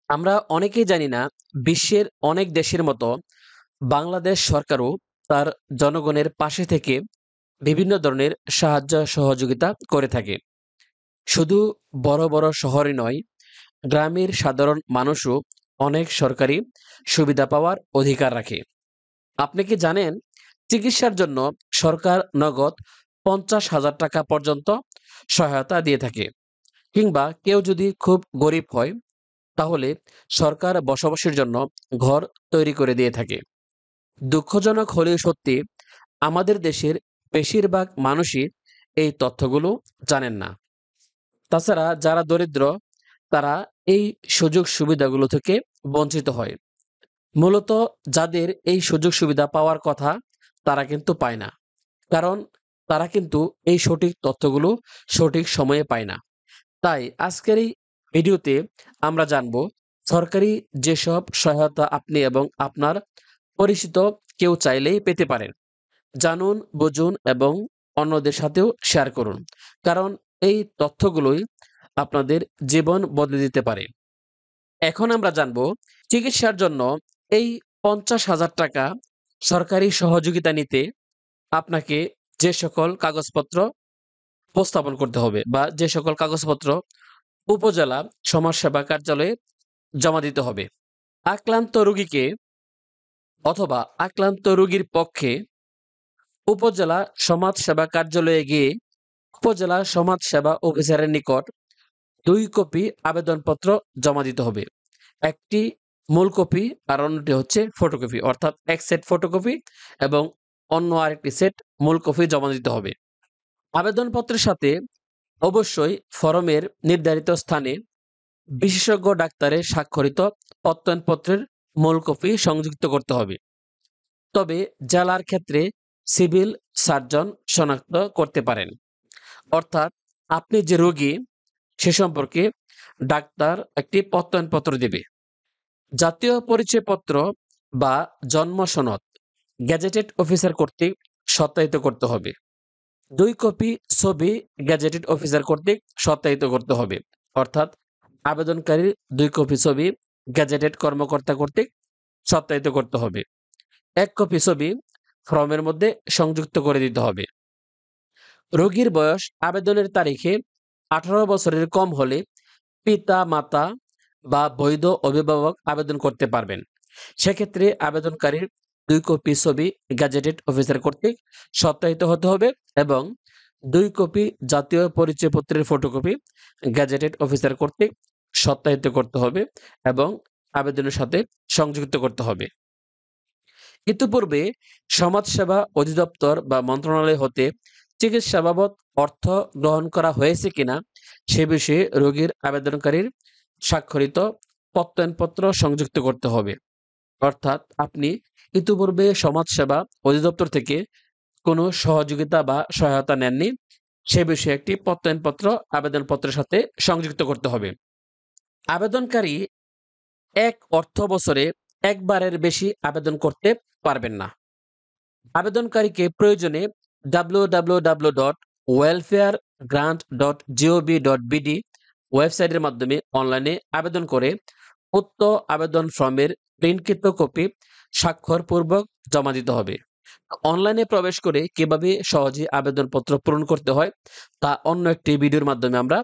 আমরা অনেকেই জানি না বিশ্বের অনেক দেশের মতো বাংলাদেশ সরকারও তার জনগণের পাশে থেকে বিভিন্ন ধরনের সাহায্য সহযোগিতা করে থাকে। শুধু বড় বড় শহরে নয়, গ্রামের সাধারণ মানুষও অনেক সরকারি সুবিধা পাওয়ার অধিকার রাখে। আপনি কি জানেন, চিকিৎসার জন্য সরকার নগদ 50,000 টাকা পর্যন্ত সহায়তা দিয়ে থাকে। কিংবা কেউ যদি খুব গরিব হয়, তাহলে সরকার বসবাসের জন্য ঘর তৈরি করে দিয়ে থাকে। দুঃখজনক হলেও সত্যি, আমাদের দেশের বেশিরভাগ মানুষই এই তথ্যগুলো জানেন না। তাছাড়া যারা দরিদ্র, তারা এই সুযোগ সুবিধাগুলো থেকে বঞ্চিত হয়। মূলত যাদের এই সুযোগ সুবিধা পাওয়ার কথা, তারা কিন্তু পায় না। কারণ তারা কিন্তু এই সঠিক তথ্যগুলো সঠিক সময়ে পায় না। তাই আজকের এই ভিডিওতে আমরা জানব সরকারি যেসব সহায়তা আপনি এবং আপনার পরিচিত কেউ চাইলেই পেতে পারেন। জানুন, বুঝুন এবং অন্যদের সাথেও শেয়ার করুন। কারণ এই তথ্যগুলোই আপনাদের জীবন বদলে দিতে পারে। এখন আমরা জানব চিকিৎসার জন্য এই 50,000 টাকা সরকারি সহযোগিতা নিতে আপনাকে যে সকল কাগজপত্র উপস্থাপন করতে হবে বা যে সকল কাগজপত্র উপজেলা সমাজসেবা কার্যালয়ে জমা দিতে হবে। আক্রান্ত রোগীকে অথবা আক্রান্ত রোগীর পক্ষে উপজেলা সমাজ সেবা কার্যালয়ে গিয়ে উপজেলা সমাজ সেবা অফিসারের নিকট 2 কপি আবেদনপত্র জমা দিতে হবে। একটি মূল কপি আর অন্যটি হচ্ছে ফটোকপি, অর্থাৎ এক সেট ফটোকপি এবং অন্য আরেকটি সেট মূল কপি জমা দিতে হবে। আবেদনপত্রের সাথে অবশ্যই ফরমের নির্ধারিত স্থানে বিশেষজ্ঞ ডাক্তারের স্বাক্ষরিত প্রত্যয়নপত্রের মূল কপি সংযুক্ত করতে হবে। তবে জেলার ক্ষেত্রে সিভিল সার্জন শনাক্ত করতে পারেন। অর্থাৎ আপনি যে রোগী, সে সম্পর্কে ডাক্তার একটি প্রত্যয়নপত্র দেবে। জাতীয় পরিচয়পত্র বা জন্ম সনদ গেজেটেড অফিসার কর্তৃক সত্যায়িত করতে হবে। 2 কপি ছবি গেজেটেড অফিসার কর্তৃক সত্যায়িত করতে হবে। অর্থাৎ আবেদনকারীর 2 কপি ছবি গেজেটেড কর্মকর্তা কর্তৃক সত্যায়িত করতে হবে। 1 কপি ছবি ফর্মের মধ্যে সংযুক্ত করে দিতে হবে। রোগীর বয়স আবেদনের তারিখে 18 বছরের কম হলে পিতা মাতা বা বৈধ অভিভাবক আবেদন করতে পারবেন। সেক্ষেত্রে আবেদনকারীর 2 কপি ছবি গেজেটেড অফিসার কর্তৃক সত্যায়িত হতে হবে এবং 2 কপি জাতীয় পরিচয়পত্রের ফটোকপি গেজেটেড অফিসার কর্তৃক সত্যায়িত করতে হবে এবং আবেদনের সাথে সংযুক্ত করতে হবে। ইতিপূর্বে সমাজসেবা অধিদপ্তর বা মন্ত্রণালয় হতে চিকিৎসা বাবদ অর্থ গ্রহণ করা হয়েছে কিনা সে বিষয়ে রোগীর আবেদনকারীর স্বাক্ষরিত প্রত্যয়নপত্র সংযুক্ত করতে হবে। অর্থাৎ আপনি ইতিপূর্বে সমাজসেবা অধিদপ্তর থেকে কোনো সহযোগিতা বা সহায়তা নেননি, সে বিষয়ে একটি প্রত্যয়নপত্র আবেদনপত্রের সাথে সংযুক্ত করতে হবে। আবেদনকারী এক অর্থ বছরে একবারের বেশি আবেদন করতে পারবেন না। আবেদনকারীকে প্রয়োজনে www.welfaregrant.gov.bd ওয়েবসাইটের মাধ্যমে অনলাইনে আবেদন করে উক্ত আবেদন ফর্মের প্রিন্টকৃত কপি স্বাক্ষরপূর্বক জমা দিতে হবে। অনলাইনে প্রবেশ করে কিভাবে সহজে আবেদনপত্র পূরণ করতে হয় তা অন্য একটি ভিডিওর মাধ্যমে আমরা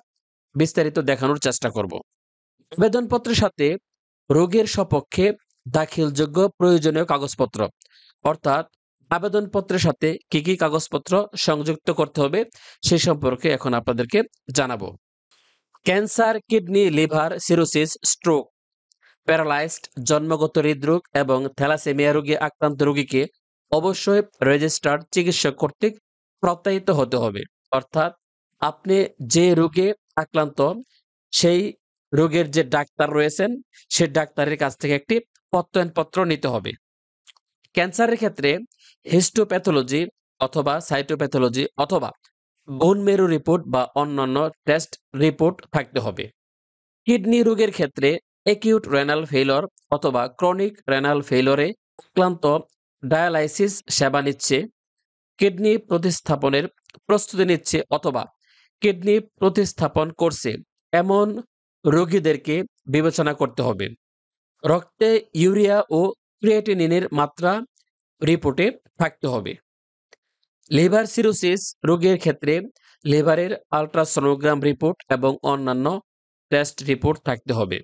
বিস্তারিত দেখানোর চেষ্টা করব। আবেদনপত্রের সাথে রোগীর সপক্ষে দাখিলযোগ্য প্রয়োজনীয় কাগজপত্র, অর্থাৎ আবেদনপত্রের সাথে কি কি কাগজপত্র সংযুক্ত করতে হবে সে সম্পর্কে এখন আপনাদেরকে জানাবো। Cancer, kidney, liver cirrhosis, stroke, paralysed, জন্মগত হৃদরোগ এবং থ্যালাসেমিয়া রোগে আক্রান্ত রোগীকে অবশ্যই রেজিস্টার্ড চিকিৎসক কর্তৃক প্রত্যায়িত হতে হবে। অর্থাৎ আপনি যে রোগে আক্রান্ত, সেই রোগের যে ডাক্তার রয়েছেন, সে ডাক্তারের কাছ থেকে একটি প্রত্যয়নপত্র নিতে হবে। ক্যান্সারের ক্ষেত্রে হিস্টোপ্যাথোলজি অথবা সাইটোপ্যাথোলজি অথবা বোন মেরু রিপোর্ট বা অন্যান্য টেস্ট রিপোর্ট থাকতে হবে। কিডনি রোগের ক্ষেত্রে অ্যাকিউট রেনাল ফেইলর অথবা ক্রনিক রেনাল ফেইলরে আক্রান্ত ডায়ালাইসিস সেবা নিচ্ছে, কিডনি প্রতিস্থাপনের প্রস্তুতি নিচ্ছে অথবা কিডনি প্রতিস্থাপন করছে এমন রোগীদেরকে বিবেচনা করতে হবে। রক্তে ইউরিয়া ও ক্রিয়েটিনিনের মাত্রা রিপোর্টে থাকতে হবে। লিভার সিরোসিস রোগীর ক্ষেত্রে লিভারের আল্ট্রাসোনোগ্রাম রিপোর্ট এবং অন্যান্য টেস্ট রিপোর্ট থাকতে হবে।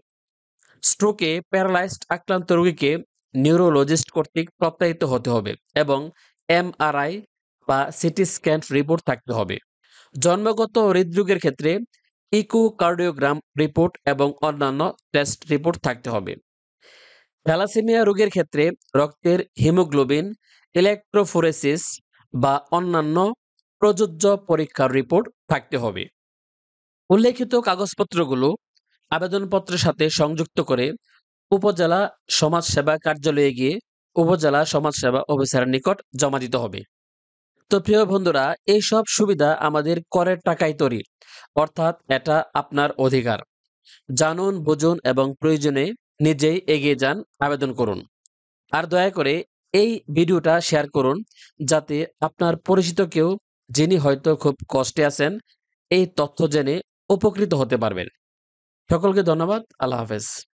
স্ট্রোকে প্যারালাইজড আক্রান্ত রোগীকে নিউরোলজিস্ট কর্তৃক প্রত্যায়িত হতে হবে এবং এমআরআই বা সিটি স্ক্যান রিপোর্ট থাকতে হবে। জন্মগত হৃদরোগের ক্ষেত্রে ইকোকার্ডিওগ্রাম রিপোর্ট এবং অন্যান্য টেস্ট রিপোর্ট থাকতে হবে। থ্যালাসেমিয়া রোগের ক্ষেত্রে রক্তের হিমোগ্লোবিন, ইলেকট্রোফোরেসিস বা অন্যান্য প্রযোজ্য পরীক্ষার রিপোর্ট থাকতে হবে। উল্লেখিত কাগজপত্রগুলো আবেদনপত্রের সাথে সংযুক্ত করে উপজেলা সমাজসেবা কার্যালয়ে গিয়ে উপজেলা সমাজসেবা অফিসারের নিকট জমা দিতে হবে। তো প্রিয় বন্ধুরা, এই সব সুবিধা আমাদের করের টাকায় তৈরি, অর্থাৎ এটা আপনার অধিকার। জানুন, বুঝুন এবং প্রয়োজনে নিজেই এগিয়ে যান, আবেদন করুন। আর দয়া করে এই ভিডিওটা শেয়ার করুন, যাতে আপনার পরিচিত কেউ, যিনি হয়তো খুব কষ্টে আছেন, এই তথ্য জেনে উপকৃত হতে পারবেন। সকলকে ধন্যবাদ। আল্লাহ হাফেজ।